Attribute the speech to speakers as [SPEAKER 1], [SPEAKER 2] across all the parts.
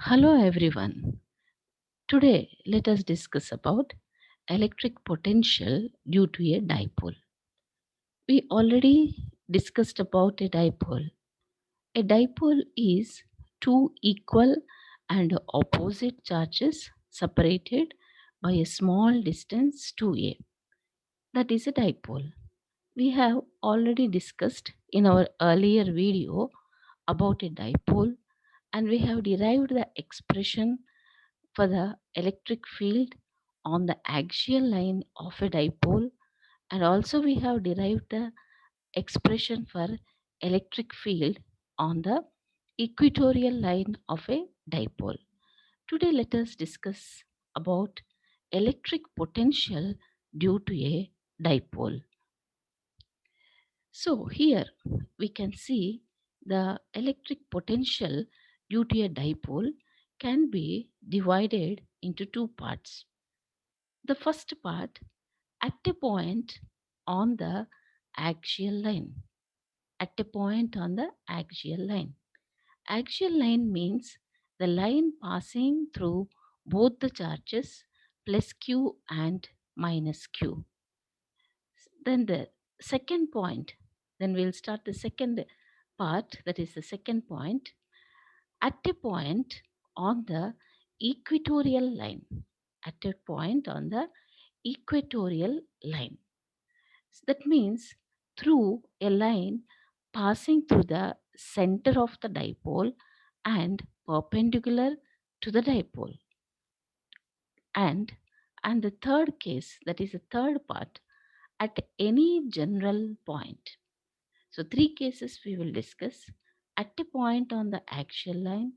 [SPEAKER 1] Hello everyone. Today let us discuss about electric potential due to a dipole. We already discussed about a dipole. A dipole is two equal and opposite charges separated by a small distance 2a. That is a dipole. We have already discussed in our earlier video about a dipole, and we have derived the expression for the electric field on the axial line of a dipole, and also we have derived the expression for electric field on the equatorial line of a dipole. Today let us discuss about electric potential due to a dipole. So here we can see the electric potential due to a dipole can be divided into two parts. The first part, at a point on the axial line. At a point on the axial line. Axial line means the line passing through both the charges plus q and minus q. Then the second point, then we'll start the second part, that is the second point, at a point on the equatorial line. At a point on the equatorial line. That means through a line passing through the center of the dipole and perpendicular to the dipole. And the third case, that is the third part, at any general point. So three cases we will discuss. At a point on the axial line,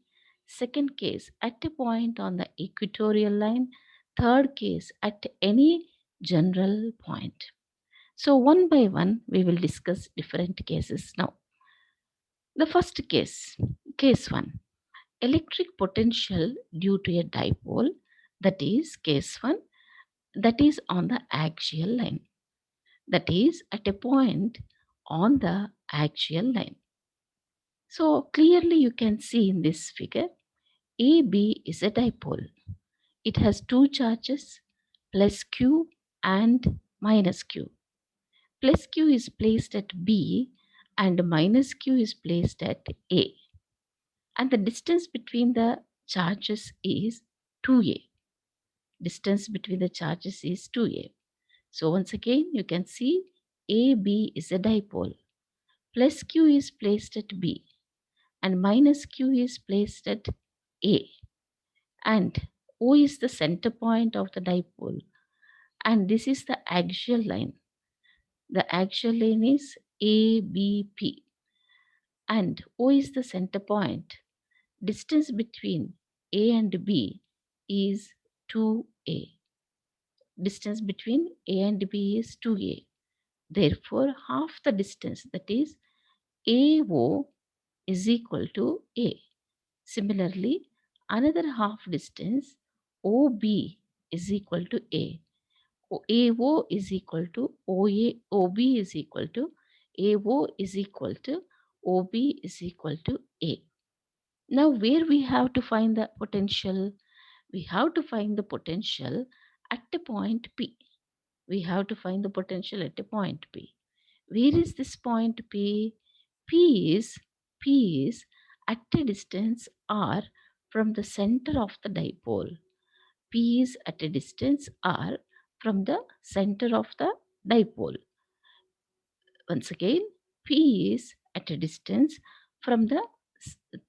[SPEAKER 1] second case at a point on the equatorial line, third case at any general point. So one by one we will discuss different cases now. The first case, case 1, electric potential due to a dipole, that is case 1, that is on the axial line, that is at a point on the axial line. So clearly you can see in this figure, AB is a dipole. It has two charges, plus Q and minus Q. Plus Q is placed at B and minus Q is placed at A. And the distance between the charges is 2A. Distance between the charges is 2A. So once again, you can see AB is a dipole. Plus Q is placed at B and minus Q is placed at A. And O is the center point of the dipole. And this is the axial line. The axial line is ABP. And O is the center point. Distance between A and B is 2A. Distance between A and B is 2A. Therefore, half the distance, that is AO, is equal to A. Similarly, another half distance OB is equal to A. AO is equal to OA, OB is equal to AO is equal to OB is equal to A. Now, where we have to find the potential? We have to find the potential at a point P. We have to find the potential at a point P. Where is this point P? P is at a distance R from the center of the dipole. P is at a distance R from the center of the dipole. Once again, P is at a distance from the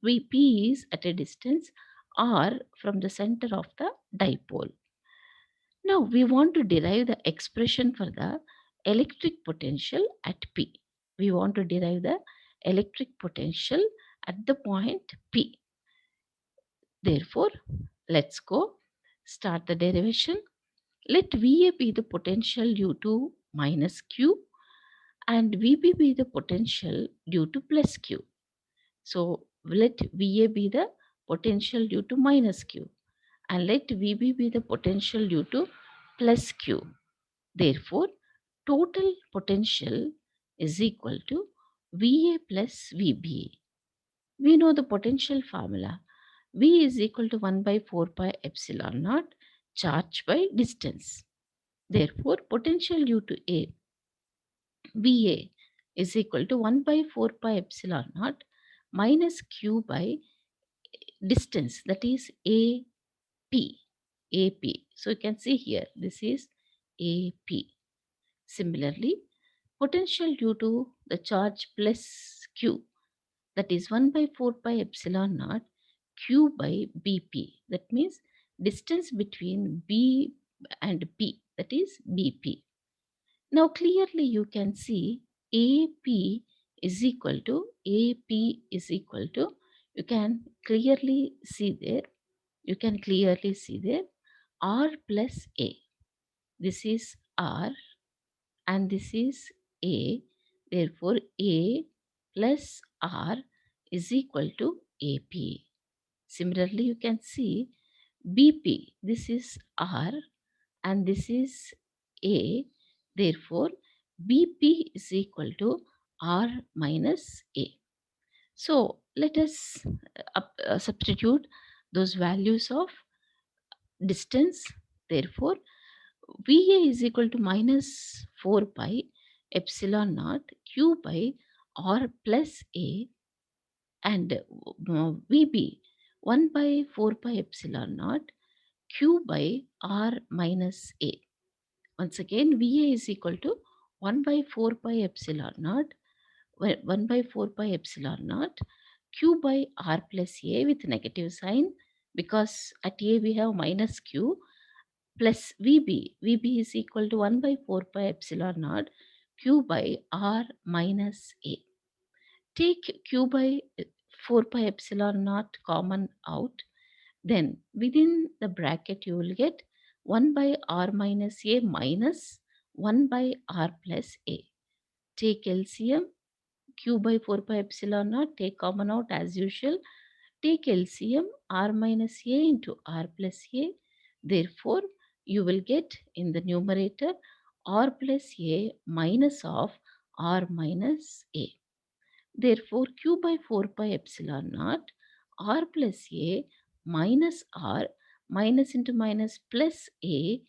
[SPEAKER 1] P is at a distance R from the center of the dipole. Now we want to derive the expression for the electric potential at P. We want to derive the electric potential at the point P. Therefore, let's go start the derivation. Let VA be the potential due to minus Q and VB be the potential due to plus Q. So let VA be the potential due to minus Q and let VB be the potential due to plus Q. Therefore, total potential is equal to VA plus VB. We know the potential formula. V is equal to 1 by 4 pi epsilon naught charge by distance. Therefore, potential due to A, VA, is equal to 1 by 4 pi epsilon naught minus Q by distance, that is AP. AP. So you can see here, this is AP. Similarly, potential due to the charge plus Q, that is 1 by 4 pi epsilon naught Q by BP. That means distance between B and P, that is BP. Now clearly you can see AP is equal to, AP is equal to, you can clearly see there, R plus A. This is R and this is A. Therefore, A plus R is equal to AP. Similarly, you can see BP. This is R and this is A. Therefore, BP is equal to R minus A. So, let us substitute those values of distance. Therefore, VA is equal to minus 4 pi epsilon naught Q by R plus A, and VB 1 by 4 pi epsilon naught Q by R minus A. Once again, VA is equal to 1 by 4 pi epsilon naught, 1 by 4 pi epsilon naught Q by R plus A with negative sign, because at A we have minus Q, plus VB. VB is equal to 1 by 4 pi epsilon naught Q by R minus A. Take Q by 4 pi epsilon naught common out. Then within the bracket you will get 1 by R minus A minus 1 by R plus A. Take LCM, Q by 4 pi epsilon naught, take common out as usual. Take LCM, R minus A into R plus A. Therefore, you will get in the numerator R plus A minus of R minus A. Therefore, Q by 4 pi epsilon naught R plus A minus R, minus into minus plus A,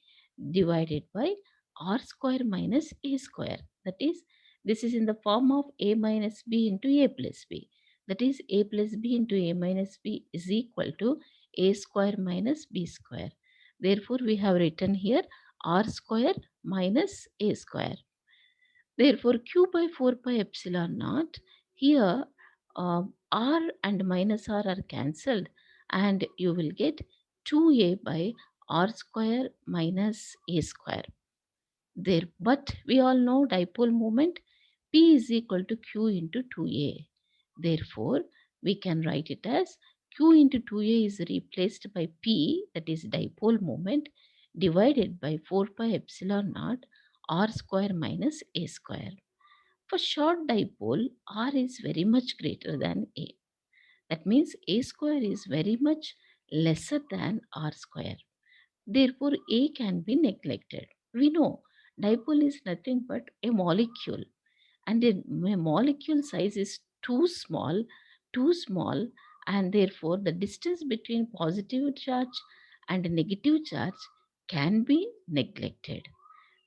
[SPEAKER 1] divided by R square minus A square. That is, this is in the form of A minus B into A plus B. That is, A plus B into A minus B is equal to A square minus B square. Therefore, we have written here R square minus A square. Therefore, Q by 4 pi epsilon naught, here R and minus R are cancelled, and you will get 2A by R square minus A square. There, but we all know dipole moment P is equal to Q into 2A. Therefore, we can write it as Q into 2A is replaced by P, that is dipole moment, divided by 4 pi epsilon naught R square minus A square. For short dipole, R is very much greater than A. That means A square is very much lesser than R square. Therefore, A can be neglected. We know dipole is nothing but a molecule, and a molecule size is too small, and therefore the distance between positive charge and negative charge can be neglected.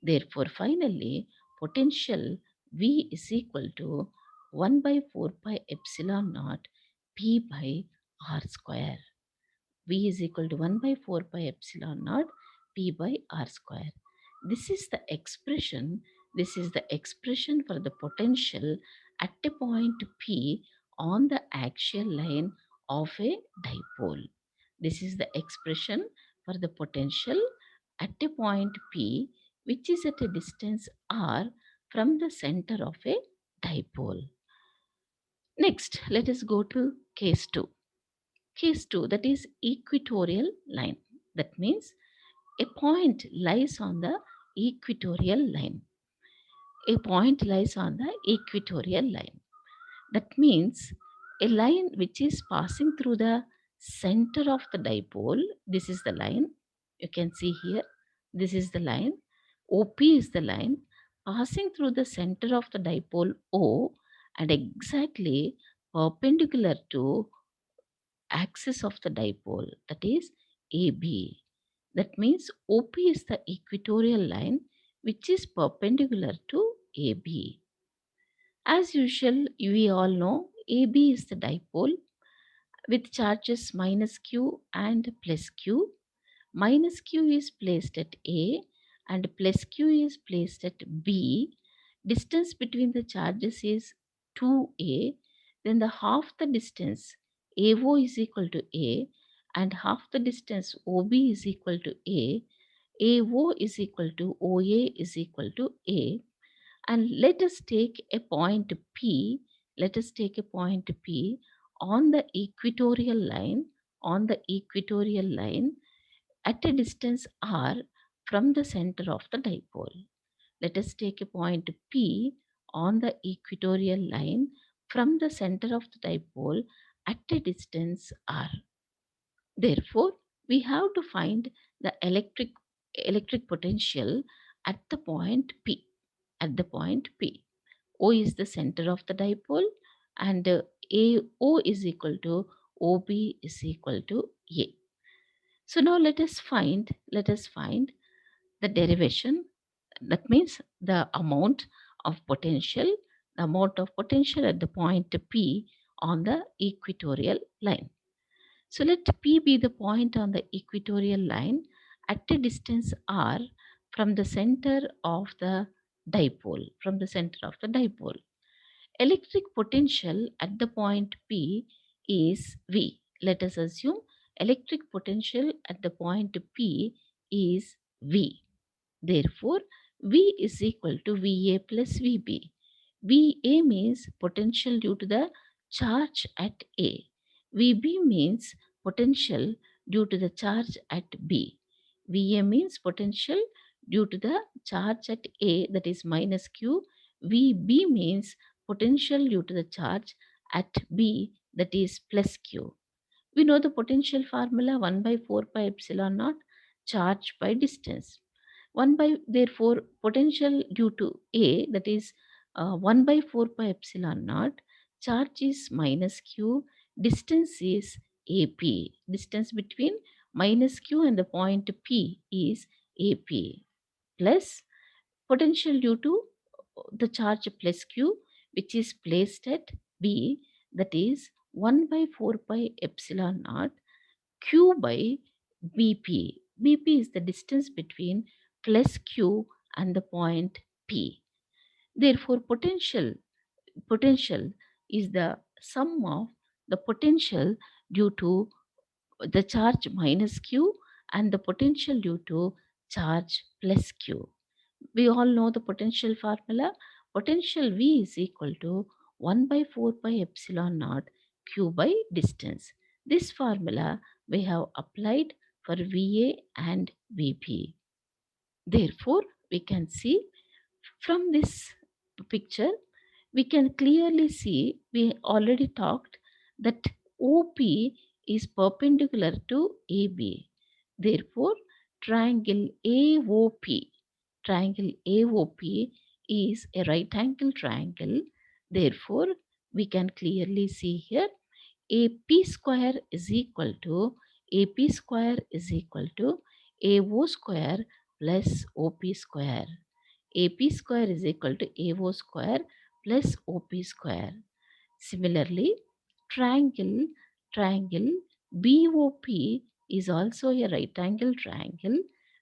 [SPEAKER 1] Therefore, finally, potential V is equal to 1 by 4 pi epsilon naught P by R square. V is equal to 1 by 4 pi epsilon naught P by R square. This is the expression, for the potential at a point P on the axial line of a dipole. This is the expression for the potential at a point P which is at a distance R from the center of a dipole. Next, let us go to case 2. Case 2, that is equatorial line. That means a point lies on the equatorial line. A point lies on the equatorial line. That means a line which is passing through the center of the dipole. This is the line. You can see here. This is the line. OP is the line passing through the center of the dipole O and exactly perpendicular to axis of the dipole, that is AB. That means OP is the equatorial line which is perpendicular to AB. As usual, we all know AB is the dipole with charges minus q and plus q. Minus q is placed at A and plus q is placed at B. Distance between the charges is 2A. Then the half the distance AO is equal to A and half the distance OB is equal to A. AO is equal to OA is equal to A. And let us take a point P. Let us take a point P on the equatorial line, on the equatorial line at a distance r from the center of the dipole. Let us take a point P on the equatorial line from the center of the dipole at a distance r. Therefore, we have to find the electric potential at the point P. At the point P. O is the center of the dipole and AO is equal to OB is equal to A. So now let us find the derivation. That means the amount of potential, at the point P on the equatorial line. So let P be the point on the equatorial line at a distance r from the center of the dipole, from the center of the dipole. Electric potential at the point P is V. Let us assume electric potential at the point P is V. Therefore, V is equal to VA plus VB. VA means potential due to the charge at A. VB means potential due to the charge at B. VA means potential due to the charge at A, that is minus Q. VB means potential due to the charge at B, that is plus Q. We know the potential formula 1 by 4 pi epsilon naught charge by distance. 1 by, therefore, potential due to A, that is 1 by 4 pi epsilon naught, charge is minus Q, distance is AP. Distance between minus Q and the point P is AP, plus potential due to the charge plus Q, which is placed at B, that is 1 by 4 pi epsilon naught Q by BP. BP is the distance between plus Q and the point P. Therefore, potential is the sum of the potential due to the charge minus Q and the potential due to charge plus Q. We all know the potential formula. Potential V is equal to 1 by 4 pi epsilon naught Q by distance. This formula we have applied for VA and VP. Therefore, we can see from this picture, we can clearly see, we already talked that OP is perpendicular to AB. Therefore, triangle AOP is a right angle triangle. Therefore, we can clearly see here AP square is equal to AO square plus OP square. AP square is equal to AO square plus OP square. Similarly, triangle BOP is also a right angle triangle.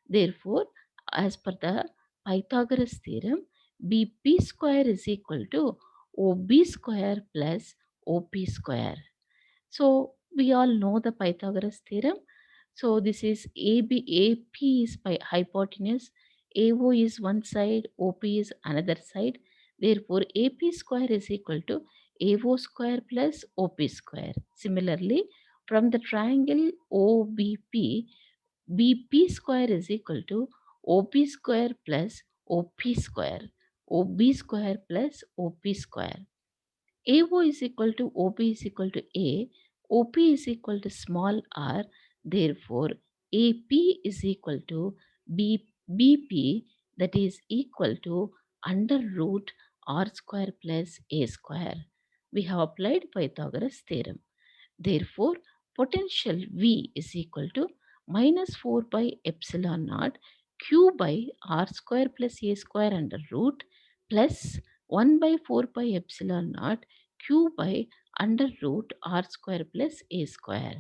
[SPEAKER 1] Therefore, as per the Pythagoras theorem, BP square is equal to OB square plus OP square. So we all know the Pythagoras theorem. So this is AP is by hypotenuse, AO is one side, OP is another side. Therefore, AP square is equal to AO square plus OP square. Similarly, from the triangle OBP, BP square is equal to OP square plus OP square. OB square plus OP square. AO is equal to OP is equal to A, OP is equal to small r, therefore AP is equal to BP, that is equal to under root r square plus a square. We have applied Pythagoras theorem. Therefore, potential V is equal to minus 4 by epsilon naught q by r square plus a square under root plus 1 by 4 by epsilon naught q by under root r square plus a square.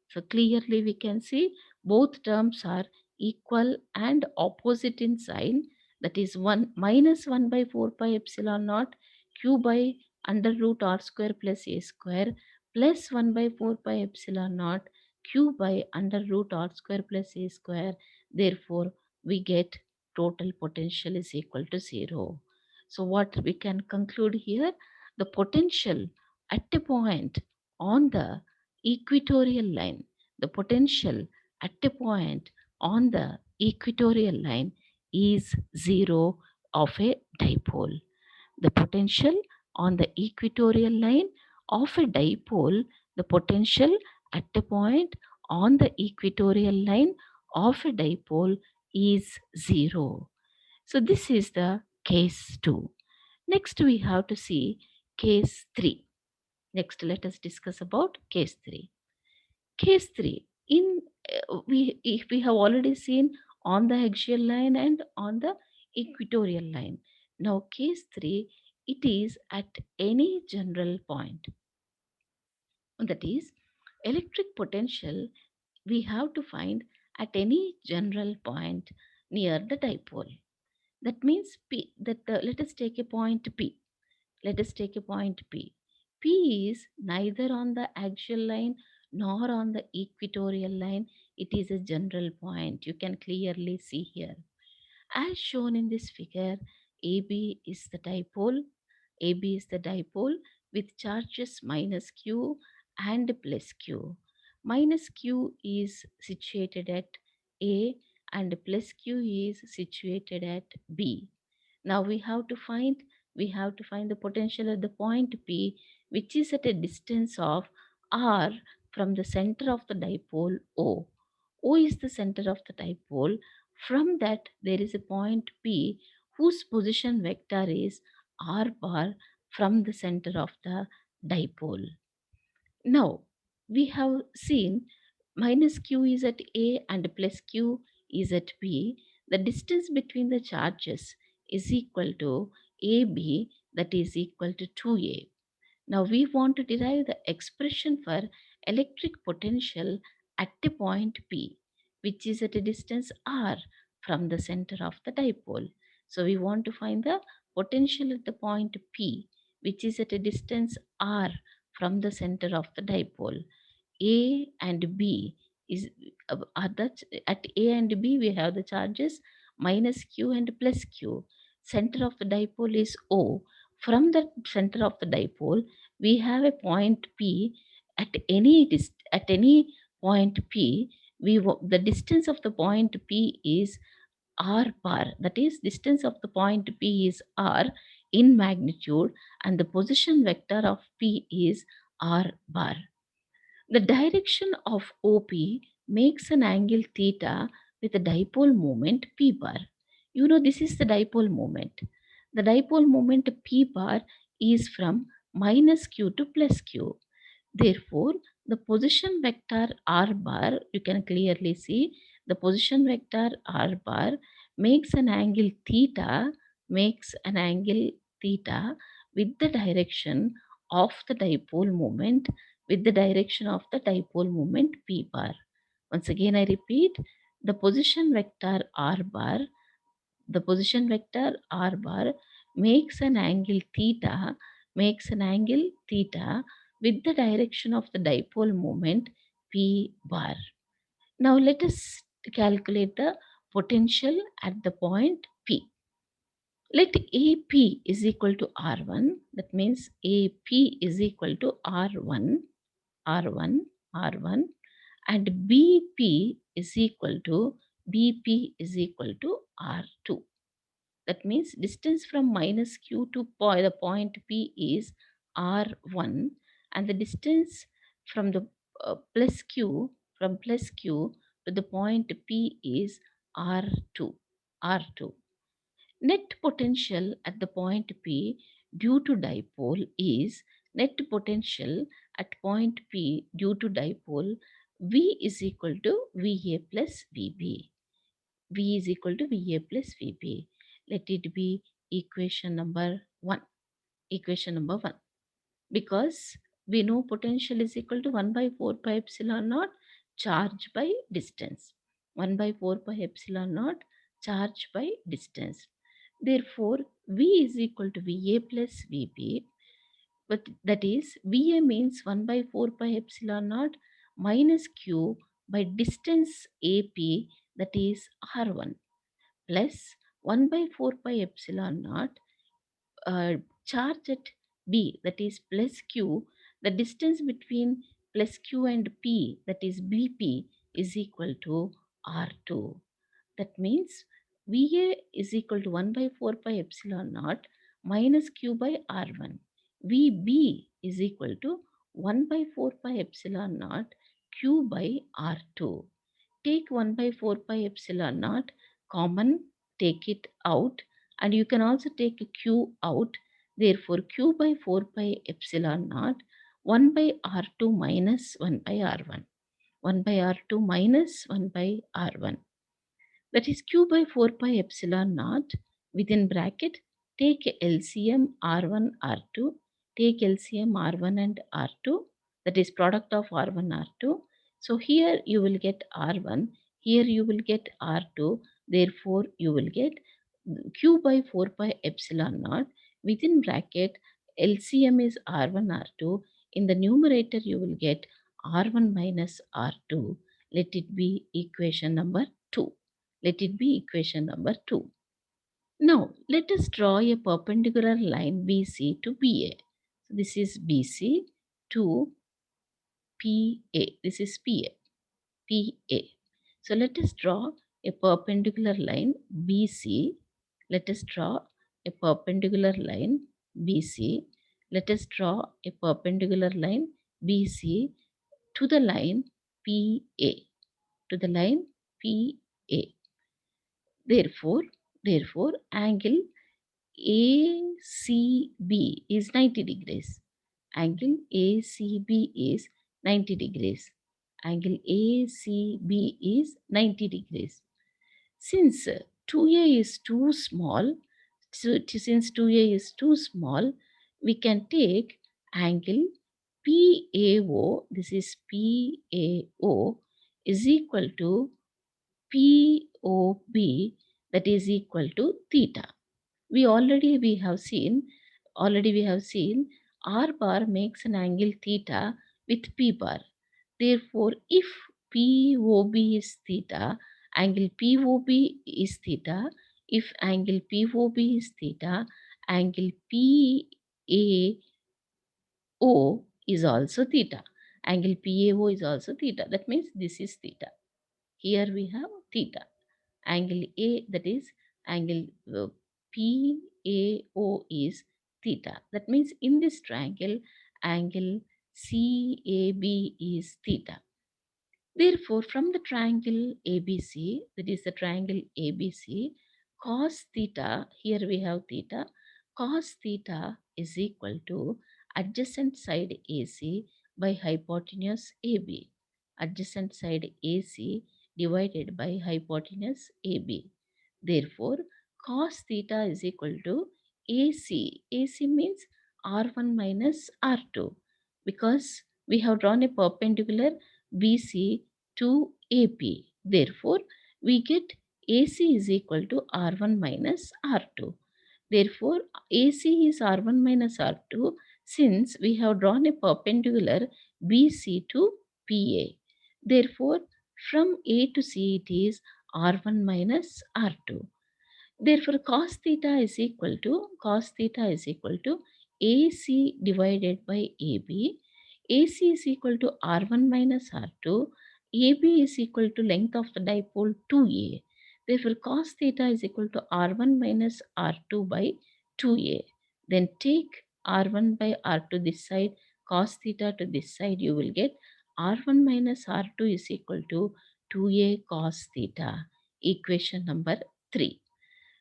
[SPEAKER 1] So clearly we can see both terms are equal and opposite in sign. That is 1 minus 1 by 4 pi epsilon naught q by under root r square plus a square plus 1 by 4 pi epsilon naught q by under root r square plus a square. Therefore, we get total potential is equal to 0. So what we can conclude here, the potential at a point on the equatorial line, the potential at a point on the equatorial line is 0 of a dipole. The potential on the equatorial line of a dipole, the potential at a point on the equatorial line of a dipole is 0. So this is the case 2. Next we have to see case 3. Next let us discuss about case 3. Case 3, in we if we have already seen on the axial line and on the equatorial line. Now case 3, it is at any general point. That is, electric potential we have to find at any general point near the dipole. That means P, let us take a point P. Let us take a point P. P is neither on the axial line nor on the equatorial line. It is a general point. You can clearly see here. As shown in this figure, AB is the dipole. AB is the dipole with charges minus Q and plus Q. Minus Q is situated at A and plus Q is situated at B. Now we have to find the potential at the point P, which is at a distance of r from the center of the dipole O. O is the center of the dipole. From that there is a point P whose position vector is r bar from the center of the dipole. Now we have seen minus q is at A and plus q is at B. The distance between the charges is equal to AB, that is equal to 2A. Now we want to derive the expression for electric potential at a point P, which is at a distance r from the center of the dipole. So we want to find the potential at the point P, which is at a distance r from the center of the dipole. A and B is are the at A and B we have the charges minus Q and plus Q. Center of the dipole is O. From the center of the dipole, we have a point P. At any point P, the distance of the point P is r bar. That is, distance of the point P is r in magnitude, and the position vector of P is r bar. The direction of OP makes an angle theta with a dipole moment P bar. You know, this is the dipole moment. The dipole moment P bar is from minus Q to plus Q. Therefore, the position vector r bar, you can clearly see the position vector r bar makes an angle theta with the direction of the dipole moment with the direction of the dipole moment p bar. Once again I repeat, the position vector r bar, the position vector r bar makes an angle theta with the direction of the dipole moment p bar. Now let us calculate the potential at the point P. Let AP is equal to R1. That means AP is equal to R1, R1, R1, and BP is equal to R2. That means distance from minus Q to the point P is R1, and the distance from the plus Q to the point P is R2. R2. Net potential at the point P due to dipole is net potential at point P due to dipole V is equal to VA plus VB. V is equal to VA plus VB. Let it be equation number 1. Equation number 1. Because we know potential is equal to 1 by 4 pi epsilon naught charge by distance. 1 by 4 pi epsilon naught charge by distance. Therefore, V is equal to VA plus VB, but that is VA means 1 by 4 pi epsilon naught minus Q by distance AP, that is R1, plus 1 by 4 pi epsilon naught charge at B, that is plus Q, the distance between plus Q and P, that is BP, is equal to R2. That means VA is equal to 1 by 4 pi epsilon naught minus Q by R1. VB is equal to 1 by 4 pi epsilon naught Q by R2. Take 1 by 4 pi epsilon naught common, take it out, and you can also take a Q out. Therefore, Q by 4 pi epsilon naught 1 by R2 minus 1 by R1. 1 by R2 minus 1 by R1. That is Q by 4 pi epsilon naught within bracket. Take LCM R1 R2. Take LCM R1 and R2. That is product of R1 R2. So here you will get R1. Here you will get R2. Therefore you will get Q by 4 pi epsilon naught within bracket. LCM is R1 R2. In the numerator you will get R1 minus R2. Let it be equation number 2. Let it be equation number 2. Now, let us draw a perpendicular line BC to BA. So, this is BC to PA. This is PA. PA. So, let us draw a perpendicular line BC. Let us draw a perpendicular line BC. Let us draw a perpendicular line BC to the line PA. To the line PA. Therefore, angle ACB is 90 degrees. Angle ACB is 90 degrees. Angle ACB is 90 degrees. Since 2A is too small, since 2A is too small, we can take angle PAO, this is PAO, is equal to POB, that is equal to theta. We have seen R bar makes an angle theta with P bar. Therefore, if POB is theta, angle POB is theta. If angle POB is theta, angle PAO is also theta. Angle PAO is also theta. That means this is theta. Here we have theta. Angle A, that is angle PAO is theta. That means in this triangle, angle CAB is theta. Therefore, from the triangle ABC, that is the triangle ABC, cos theta, here we have theta, cos theta is equal to adjacent side AC by hypotenuse AB. Adjacent side AC divided by hypotenuse AB. Therefore, cos theta is equal to AC. AC means R1 minus R2, because we have drawn a perpendicular BC to AP. Therefore, we get AC is equal to R1 minus R2. Therefore, AC is R1 minus R2 since we have drawn a perpendicular BC to PA. Therefore, from A to C it is R1 minus R2. Therefore, cos theta is equal to AC divided by AB. AC is equal to R1 minus R2. AB is equal to length of the dipole 2A. Therefore, cos theta is equal to R1 minus R2 by 2A. Then take R1 by R2 this side, cos theta to this side, you will get R1 minus R2 is equal to 2A cos theta. Equation number 3.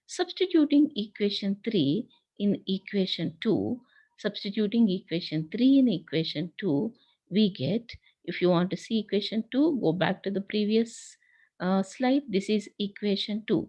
[SPEAKER 1] Substituting equation 3 in equation 2, Substituting equation 3 in equation 2, we get, if you want to see equation 2, go back to the previous slide. This is equation 2.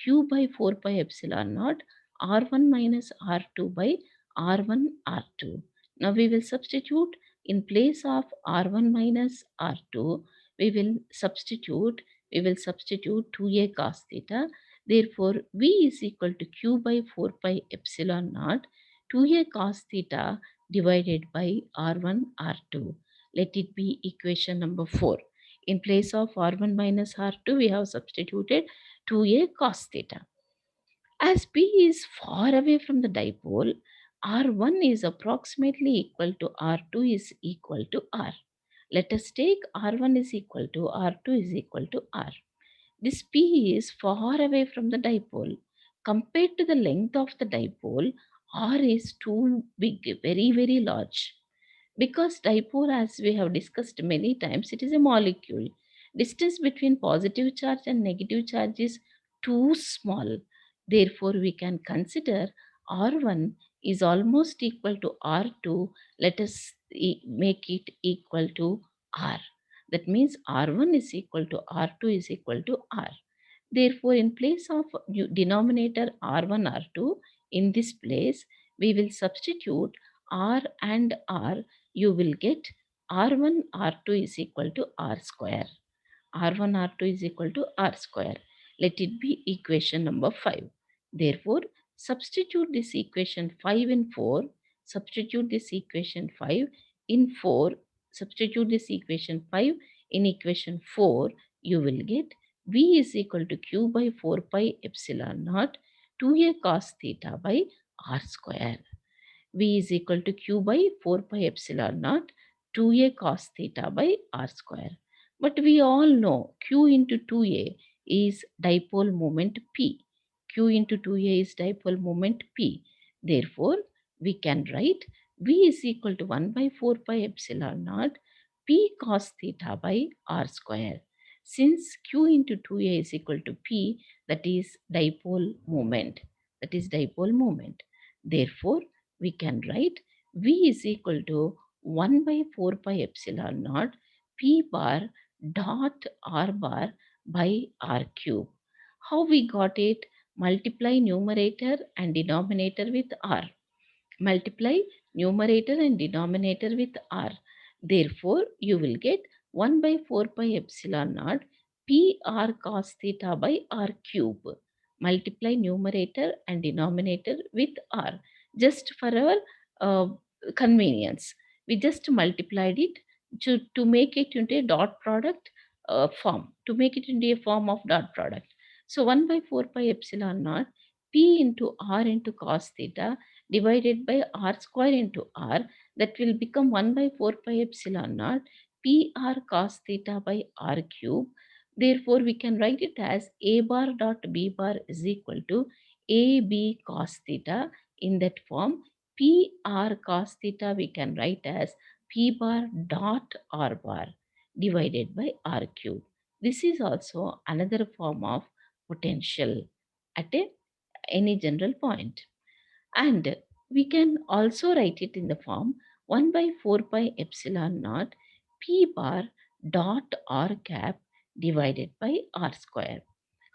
[SPEAKER 1] Q by 4 pi epsilon naught R1 minus R2 by R1 R2. Now we will substitute in place of R1 minus R2, we will substitute 2a cos theta. Therefore, V is equal to Q by 4 pi epsilon naught 2a cos theta divided by R1 R2. Let it be equation number 4. In place of R1 minus R2, we have substituted 2a cos theta. As P is far away from the dipole, R1 is approximately equal to R2 is equal to R. Let us take R1 is equal to R2 is equal to R. This P is far away from the dipole. Compared to the length of the dipole, R is too big, very, very large. Because dipole, as we have discussed many times, it is a molecule. Distance between positive charge and negative charge is too small. Therefore, we can consider R1 is almost equal to R2. Let us make it equal to R. That means R1 is equal to R2 is equal to R. Therefore, in place of denominator R1, R2, in this place, we will substitute R and R. You will get R1, R2 is equal to R square. R1, R2 is equal to R square. Let it be equation number 5. Therefore, substitute this equation 5 in 4. Substitute this equation 5 in 4. Substitute this equation 5 in equation 4. You will get V is equal to Q by 4 pi epsilon naught 2a cos theta by R square. V is equal to Q by 4 pi epsilon naught 2a cos theta by R square. But we all know Q into 2a is dipole moment P. Q into 2a is dipole moment P. Therefore, we can write V is equal to 1 by 4 pi epsilon naught P cos theta by R square. Since Q into 2a is equal to P, that is dipole moment. That is dipole moment. Therefore, we can write V is equal to 1 by 4 pi epsilon naught P bar dot R bar by R cube. How we got it? Multiply numerator and denominator with R. Multiply numerator and denominator with R. Therefore, you will get 1 by 4 pi epsilon naught P R cos theta by R cube. Multiply numerator and denominator with R. Just for our uh, convenience, we just multiplied it to make it into a dot product form, to make it into a form of dot product. So 1 by 4 pi epsilon naught P into R into cos theta divided by R square into R, that will become 1 by 4 pi epsilon naught P R cos theta by R cube. Therefore, we can write it as A bar dot B bar is equal to A B cos theta. In that form, P R cos theta we can write as P bar dot R bar divided by R cube. This is also another form of potential at any general point. And we can also write it in the form 1 by 4 pi epsilon naught P bar dot R cap divided by R square.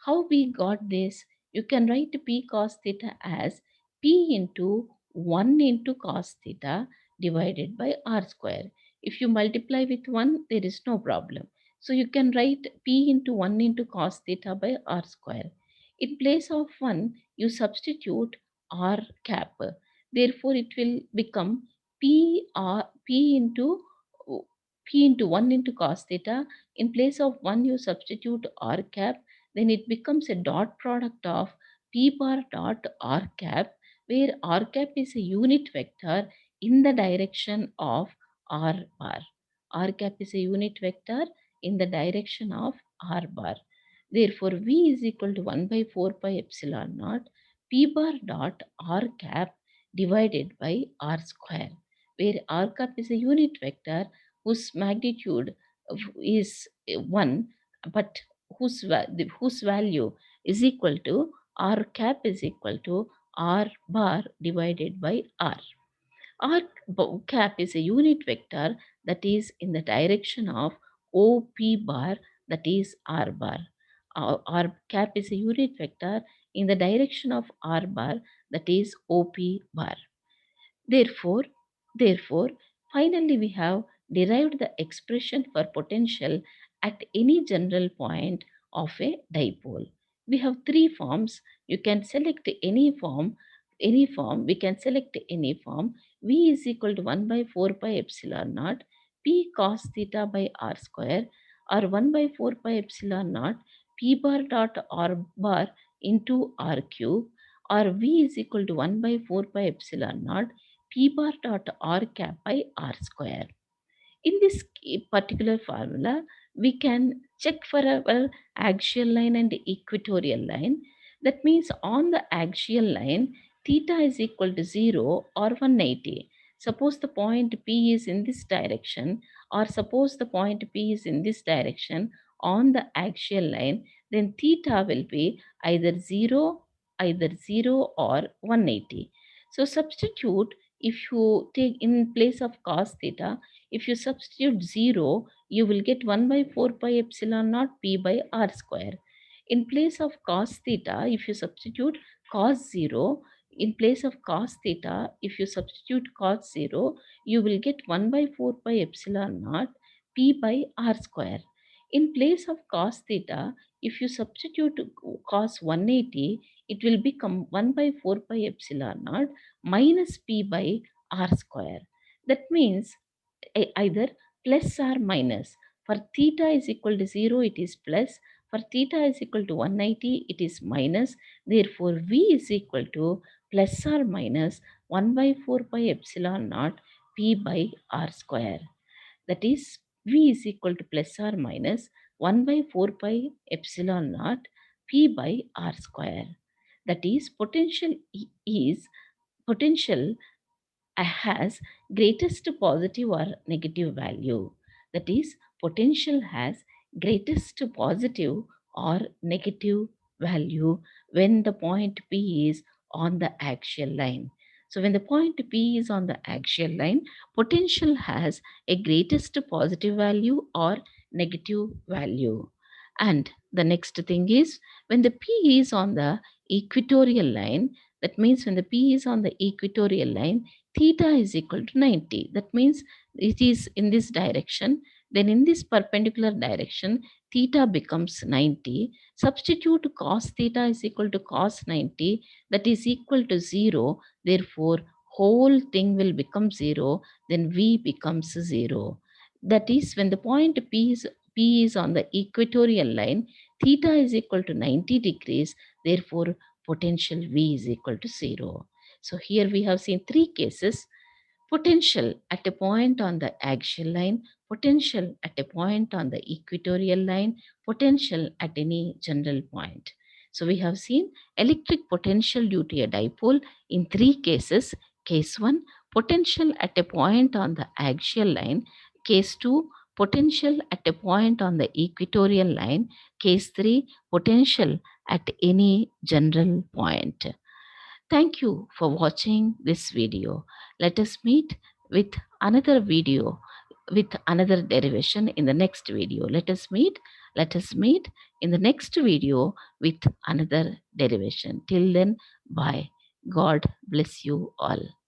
[SPEAKER 1] How we got this? You can write P cos theta as P into 1 into cos theta divided by R square. If you multiply with 1, there is no problem. So you can write P into 1 into cos theta by R square. In place of 1, you substitute R cap. Therefore, it will become P into P into 1 into cos theta. In place of 1, you substitute R cap. Then it becomes a dot product of P bar dot R cap, where R cap is a unit vector in the direction of R bar. R cap is a unit vector in the direction of R bar. Therefore, V is equal to 1 by 4 pi epsilon naught P bar dot R cap divided by R square, where R cap is a unit vector whose magnitude is 1, but whose value is equal to R cap is equal to R bar divided by R. R cap is a unit vector that is in the direction of OP bar, that is R bar. R cap is a unit vector in the direction of R bar, that is OP bar. Therefore, therefore, finally we have derived the expression for potential at any general point of a dipole. We have three forms. You can select any form, we can select any form. V is equal to 1 by 4 pi epsilon naught P cos theta by R square, or 1 by 4 pi epsilon naught P bar dot R bar into R cube, or V is equal to 1 by 4 pi epsilon naught P bar dot R cap by R square. In this particular formula, we can check for our axial line and equatorial line. That means on the axial line, theta is equal to 0 or 180. Suppose the point P is in this direction, or suppose the point P is in this direction on the axial line, then theta will be either 0 or 180. So substitute, if you take in place of cos theta, if you substitute 0, you will get 1 by 4 pi epsilon naught P by R square. In place of cos theta, if you substitute cos 0, in place of cos theta, if you substitute cos 0, you will get 1 by 4 pi epsilon naught P by R square. In place of cos theta, if you substitute cos 180, it will become 1 by 4 pi epsilon naught minus P by R square. That means either plus or minus. For theta is equal to 0, it is plus. For theta is equal to 180, it is minus. Therefore, V is equal to plus or minus 1 by 4 pi epsilon naught P by R square. That is, V is equal to plus or minus 1 by 4 pi epsilon naught P by R square. That is, potential has greatest positive or negative value. That is, potential has greatest positive or negative value when the point P is on the axial line. So when the point P is on the axial line, potential has a greatest positive value or negative value. And the next thing is, when the P is on the equatorial line, that means when the P is on the equatorial line, theta is equal to 90. That means it is in this direction. Then in this perpendicular direction, theta becomes 90. Substitute cos theta is equal to cos 90. That is equal to 0. Therefore, whole thing will become 0. Then V becomes 0. That is, when the point P is on the equatorial line, theta is equal to 90 degrees. Therefore, potential V is equal to 0. So here we have seen three cases: potential at a point on the axial line, potential at a point on the equatorial line, potential at any general point. So we have seen electric potential due to a dipole in three cases. Case 1, potential at a point on the axial line. Case 2, potential at a point on the equatorial line. Case 3, potential at any general point. Thank you for watching this video. Let us meet with another video with another derivation in the next video. Let us meet in the next video with another derivation. Till then, bye. God bless you all.